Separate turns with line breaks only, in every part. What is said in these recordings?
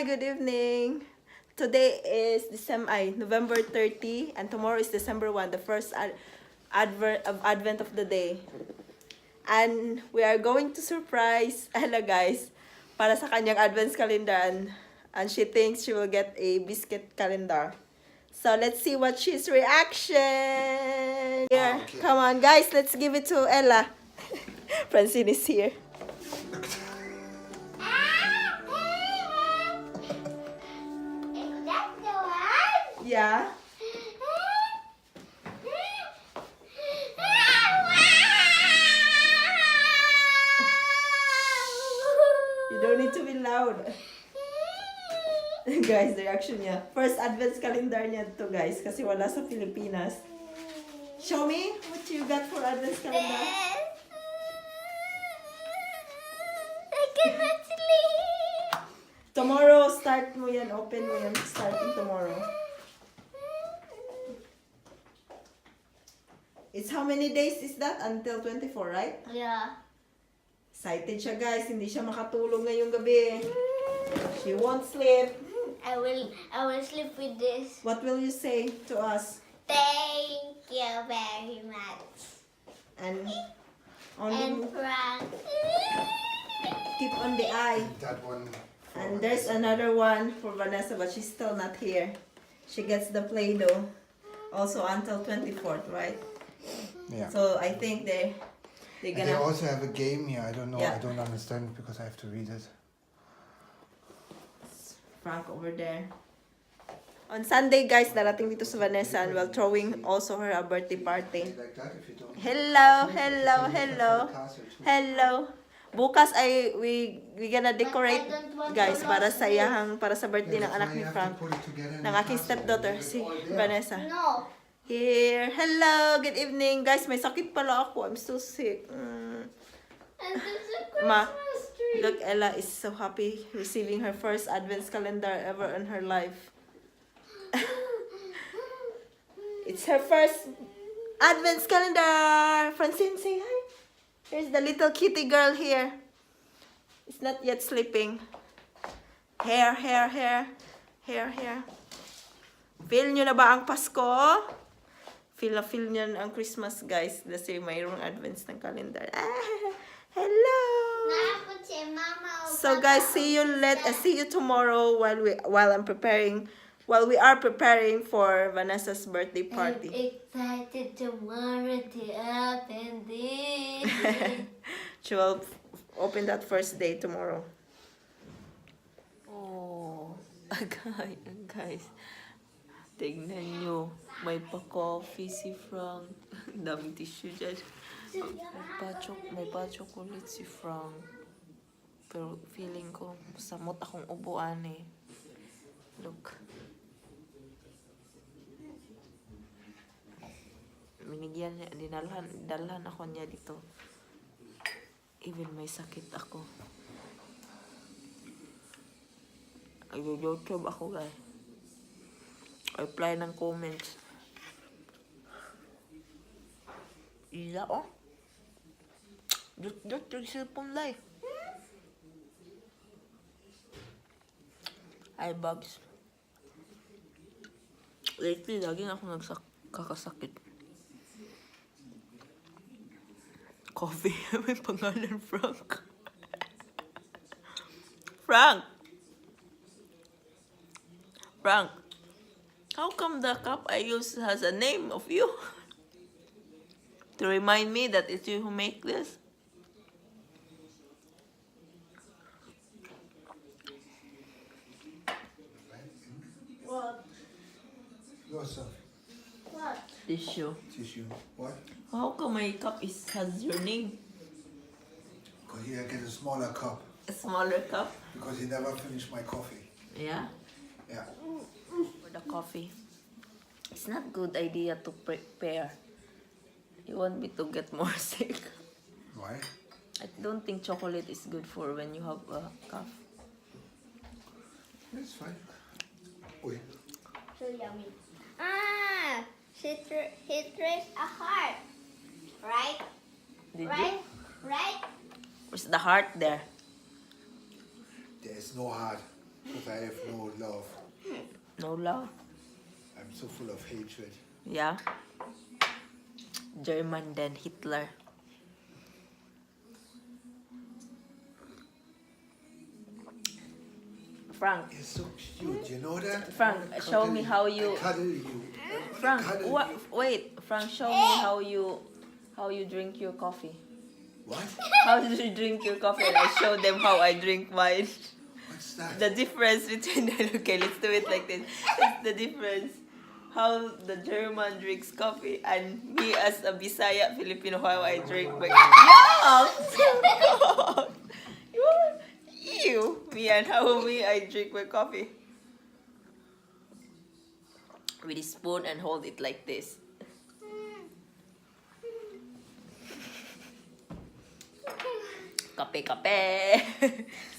Hi, good evening. Today is November 30 and tomorrow is December 1, the first Advent of the day. And we are going to surprise Ella, guys, para sa kanyang Advent calendar, and she thinks she will get a biscuit calendar. So let's see what she's reaction. Here,
okay.
Come on, guys, let's give it to Ella. Francine is here. Yeah. You don't need to be loud. Guys, the reaction niya. First Advent calendar niya to, guys, kasi wala sa Pilipinas. Show me what you got for Advent calendar.
I cannot sleep.
Tomorrow, start mo yan. Open mo yan. Starting tomorrow. It's how many days is that? Until 24, right?
Yeah.
Excited siya, guys. Hindi siya makatulog ngayong gabi. She won't sleep.
I will sleep with this.
What will you say to us?
Thank you very much.
And
And
only
Frank.
keep on the eye.
That one.
And there's another one for Vanessa, but she's still not here. She gets the Play-Doh also until 24th, right?
Yeah.
So I think they're
And
gonna.
they also have a game here. I don't know.
Yeah.
I don't understand it because I have to read it.
Frank over there. On Sunday, guys, darating dito sa Vanessa and we're throwing also her a birthday party.
Like that if you don't.
Hello. Bukas ay we gonna decorate,
But I don't want
guys,
to
para
lose
sa iyahang para sa birthday ng
That's
anak
why
ni
you have
Frank,
to put it together in
ng
the
aking
castle.
stepdaughter,
Leave it
si
all there.
Vanessa.
No.
Here. Hello. Good evening, guys. May sakit pala ako. I'm so sick.
And there's a
Ma,
Christmas tree.
Look, Ella is so happy receiving her first Advent calendar ever in her life. It's her first Advent calendar. Francine, say hi. Here's the little kitty girl here. It's not yet sleeping. Hair. Feel nyo na ba ang Pasko? Feel nyo na ang Christmas, guys. Kasi mayroong Advents ng calendar. Hello!
Naapot si Mama.
So guys, see you tomorrow while we are preparing for Vanessa's birthday party.
I'm excited tomorrow to open this.
She will open that first day tomorrow. Oh, guys. Tignan nyo. May pa-coffee si Frank. Daming tissue dyan. May pa-chocolate si Frank. Pero feeling ko, samot akong upuan eh. Look. Minigyan niya, dalhan ako niya dito. Even may sakit ako. Ay-YouTube ako, guys. Reply ng comments. Ila, oh. Dut, yung cellphone live. Hi, Bugs. Lately, laging ako kakasakit. Coffee. May pangalan, Frank. Frank! How come the cup I use has a name of you? To remind me that it's you who make this?
What?
Yourself.
What?
Tissue.
Tissue. What?
How come my cup has your name?
Because here I get a smaller cup.
A smaller cup?
Because he never finished my coffee.
Yeah.
Yeah.
For the coffee. It's not good idea to prepare. You want me to get more sick.
Why?
I don't think chocolate is good for when you have a cough.
It's fine. Wait.
So yummy. He traced a heart. Right?
Did
Right?
you?
Right?
Where's the heart there?
There's no heart. Because I have no love.
No love.
I'm so full of hatred.
Yeah. German then Hitler. Frank,
You're so cute, you know that?
Frank,
I wanna
show me
cuddle
how
you.
you-
I cuddle you. I wanna
Frank,
cuddle
what?
you.
Wait, Frank, show me how you drink your coffee.
What?
How do you drink your coffee? And I show them how I drink mine.
What's that?
The difference between okay, let's do it like this. It's the difference how the German drinks coffee and me as a Bisaya Filipino how I drink my Yuck! Ew! Me and how me I drink my coffee. With a spoon and hold it like this. Kape kape.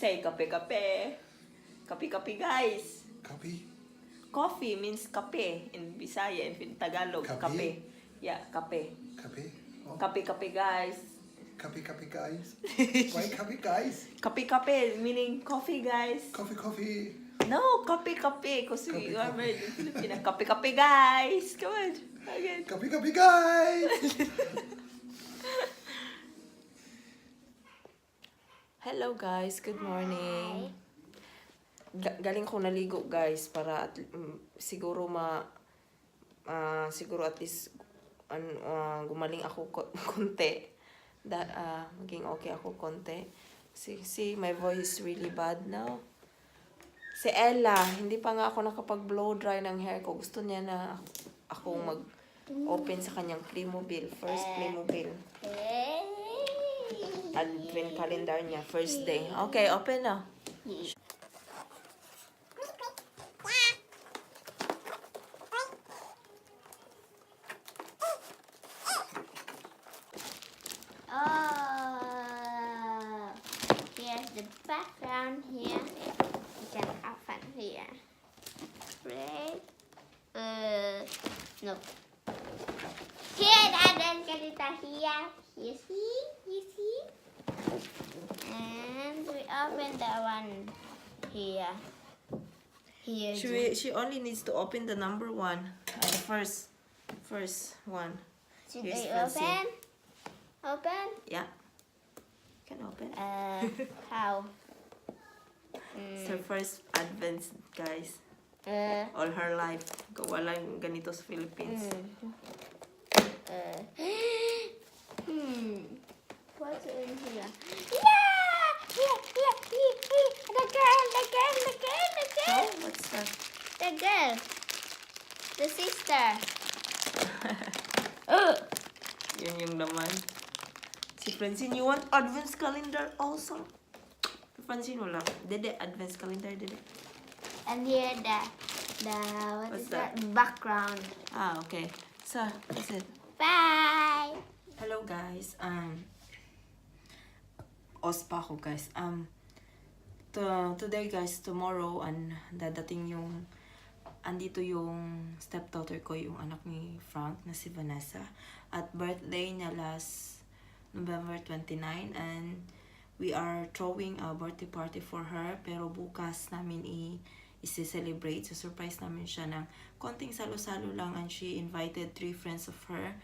Say kape kape. Kape kape guys.
Copy?
Coffee means kape in Bisaya and in Tagalog.
Kape?
Kape. Yeah, kape.
Copy? Oh,
Kape kape guys.
copy, copy, guys. Why copy, guys?
Kape kape meaning coffee guys.
Coffee, coffee.
No, kape kape because we
Kape,
are
kape.
married in Filipina. Kape kape guys. Come on. Again.
Copy, copy, guys.
Hello guys, good morning. Galing ko naligo guys para siguro siguro at least gumaling ako konti. Maging okay ako konti. See, my voice is really bad now. Si Ella, hindi pa nga ako nakapag-blow dry ng hair ko. Gusto niya na akong mag-open sa kanyang Playmobil. First Playmobil. Advent calendar niya, first day. Okay, open na.
Oh, here's the background here. You can open here. Right? No. Here, Adan Kalita here. You see? You see? And we open the one here. Here.
She only needs to open the number 1. The first one.
Should
Here's
I
Francie.
open? Open?
Yeah. Can open.
How?
It's her first Advent, guys.
Uh,
All her life. Walang ganito sa Philippines.
What's in here? Yeah! The girl!
Oh, what's that?
The girl! The sister!
Yun yung naman. Si Francine, you want Advent calendar also? Francine, wala. Dede, Advent calendar, dede.
And here the what
What's
is that?
that?
Background.
Ah, okay. So, that's it.
Bye!
Hello guys. Ospa ako guys. Today guys, tomorrow andito yung stepdaughter ko, yung anak ni Frank na si Vanessa. At birthday niya last November 29 and we are throwing a birthday party for her, pero bukas namin i-celebrate. So surprise namin siya ng konting salo-salo lang, and she invited 3 friends of her,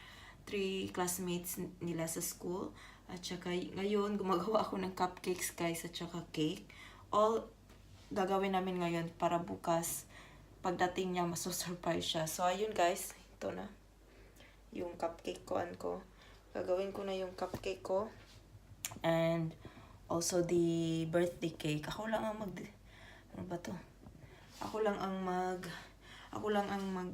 3 classmates nila sa school. At saka ngayon gumagawa ako ng cupcakes guys at saka cake. All gagawin namin ngayon para bukas pagdating niya maso-surprise siya. So ayun guys, ito na yung cupcake ko. Gagawin ko na yung cupcake ko and also the birthday cake. Ako lang ang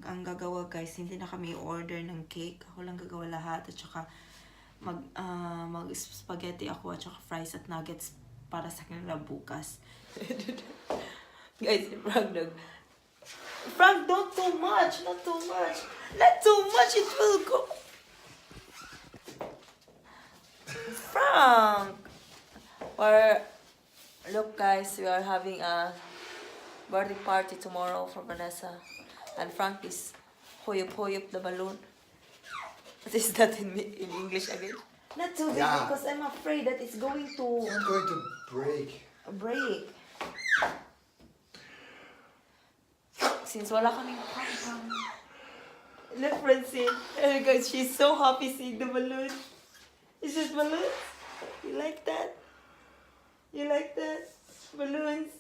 ang gagawa guys. Hindi na kami order ng cake. Ako lang gagawa lahat at saka mag spaghetti ako at saka fries at nuggets para sa kanila bukas. Guys, Frank, don't too much, not too much. Not too much, it will go. Frank! Look guys, we are having a birthday party tomorrow for Vanessa. And Frank is hoyop the balloon. What is that in English again? Not too big
Yeah.
because I'm afraid that it's going to
It's not going to break.
break. since wala kaming pang. Look, Francine. Oh, guys, she's so happy seeing the balloon. Is this balloons? You like that? You like that? Balloons.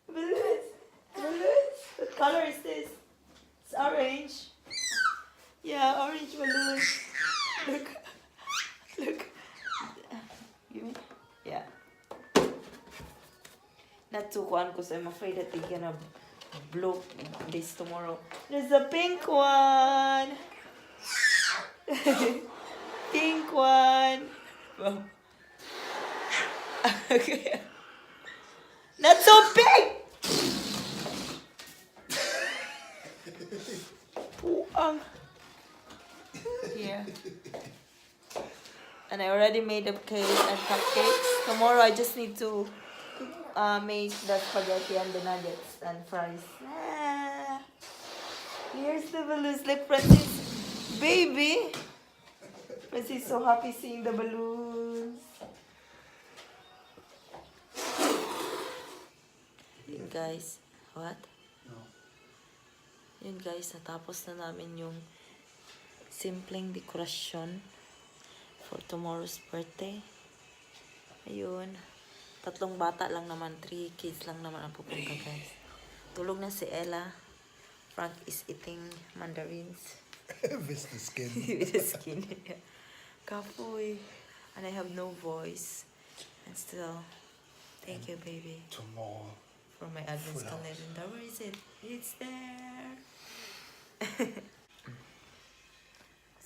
Balloons. Balloons. What color is this? It's orange. Yeah, orange balloons. Look. Look. Give me. Yeah. Not too one because I'm afraid that they're gonna blow this tomorrow. There's a pink one. Pink one. Wow. Okay. Not so big. Puang. Here. And I already made the cake and cupcakes. Tomorrow I just need to make the spaghetti and the nuggets and fries. Ah, here's the balloons. Look, Francis, baby. Francis is so happy seeing the balloons. Yun guys, what?
No.
Yun guys, natapos na namin yung simpleng dekorasyon for tomorrow's birthday. Ayun. 3 bata lang naman, 3 kids lang naman ang pupunta guys. Tulog na si Ella. Frank is eating mandarins.
With the skin.
With the skin. Kapoy. And I have no voice. And still, thank you baby.
Tomorrow.
For my advent
Full house.
calendar. Where is it? It's there.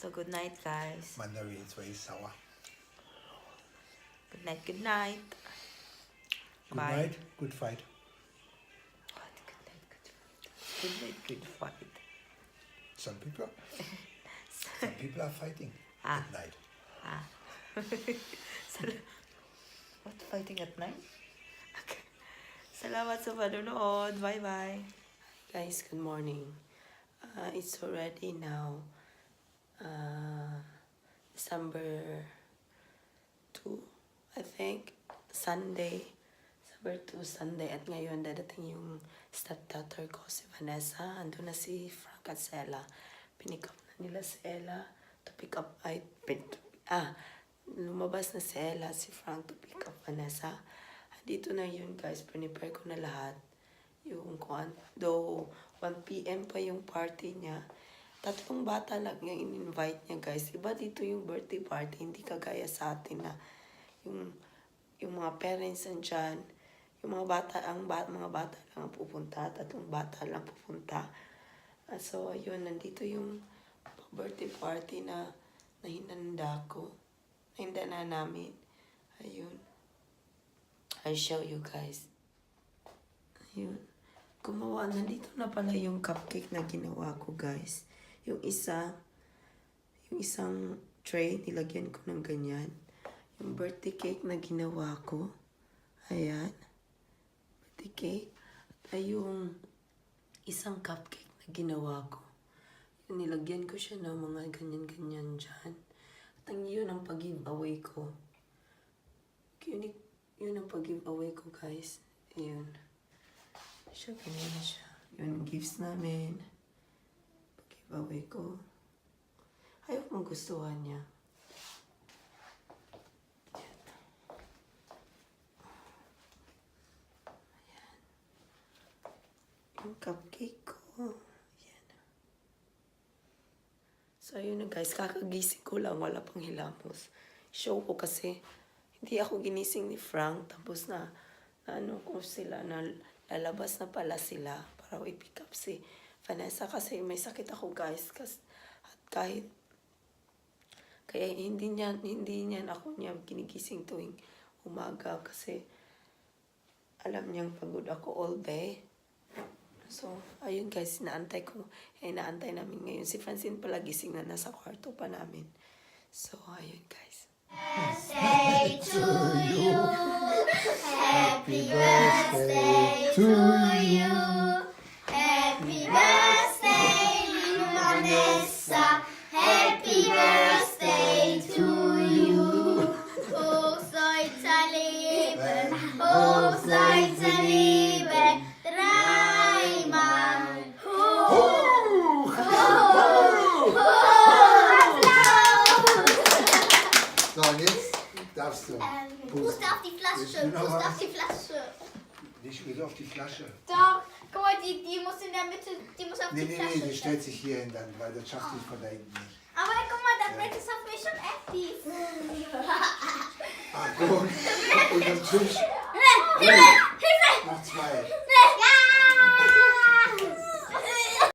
So good night guys.
Mandarin is very sour.
Good night, good night.
Good
Bye.
night, good fight.
What? Good night, good fight. Good night, good fight.
Some people are fighting
Ah.
at night.
Ah. What? Fighting at night? Okay. Salamat sa panonood. Bye-bye. Guys, good morning. It's already now December 2, I think. Sunday. December 2, Sunday. At ngayon, dadating yung stepdaughter ko, si Vanessa. Ando na si Frank at si Ella. Pinick up na nila si Ella to pick up, lumabas na si Ella, si Frank to pick up Vanessa. Dito na yun guys, prepare ko na lahat. Yung though 1 p.m. pa yung party niya. 3 bata lang yung in-invite niya guys. Iba dito yung birthday party, hindi kagaya sa atin na yung mga parents andyan, yung mga bata lang ang pupunta, 3 bata lang pupunta. So ayun, nandito yung birthday party na hinanda ko. Hinda na namin. Ayun. I'll show you guys. Ayun. Nandito na pala yung cupcake na ginawa ko guys. Yung isang tray, nilagyan ko ng ganyan. Yung birthday cake na ginawa ko. Ayan. Birthday cake. At yung isang cupcake na ginawa ko. Yung nilagyan ko siya ng mga ganyan-ganyan dyan. At yun ang pag-giveaway ko. Yun ang pag-giveaway ko guys. Ayun. Siya, ganyan na siya. Yun ang gifts namin. Pag-giveaway ko. Ayaw kong gustuhan niya. Ayan. Yung cupcake ko. Ayan. So, ayun na guys. Kakagising ko lang. Wala pang hilamos. Show ko kasi hindi ako ginising ni Frank. Tapos na ano ko sila na lalabas na pala sila para i-pick up si Vanessa kasi may sakit ako guys. At kahit kaya hindi niya ako ginigising tuwing umaga kasi alam niyang pagod ako all day. So, ayun guys, inaantay namin ngayon. Si Francine pala gising na nasa kwarto pa namin. So, ayun guys.
Birthday to you. Happy birthday to you. Happy birthday, Vanessa. Happy birthday to you. Hochzeit's Leben, dreimal.
So, und jetzt darfst du.
Puste auf die Flasche.
Willst du noch
Puste
was?
auf die Flasche.
Nicht wieder auf die Flasche.
Doch. Guck mal, die muss in der Mitte, die muss auf
Nee,
die
nee,
Flasche.
nee, die stellt sich hier hin dann, weil das schafft die von da hinten nicht.
Aber guck mal, das Bett ist auf mich schon active.
Ah, guck. Unterm Tisch.
Hilfe!
Noch zwei.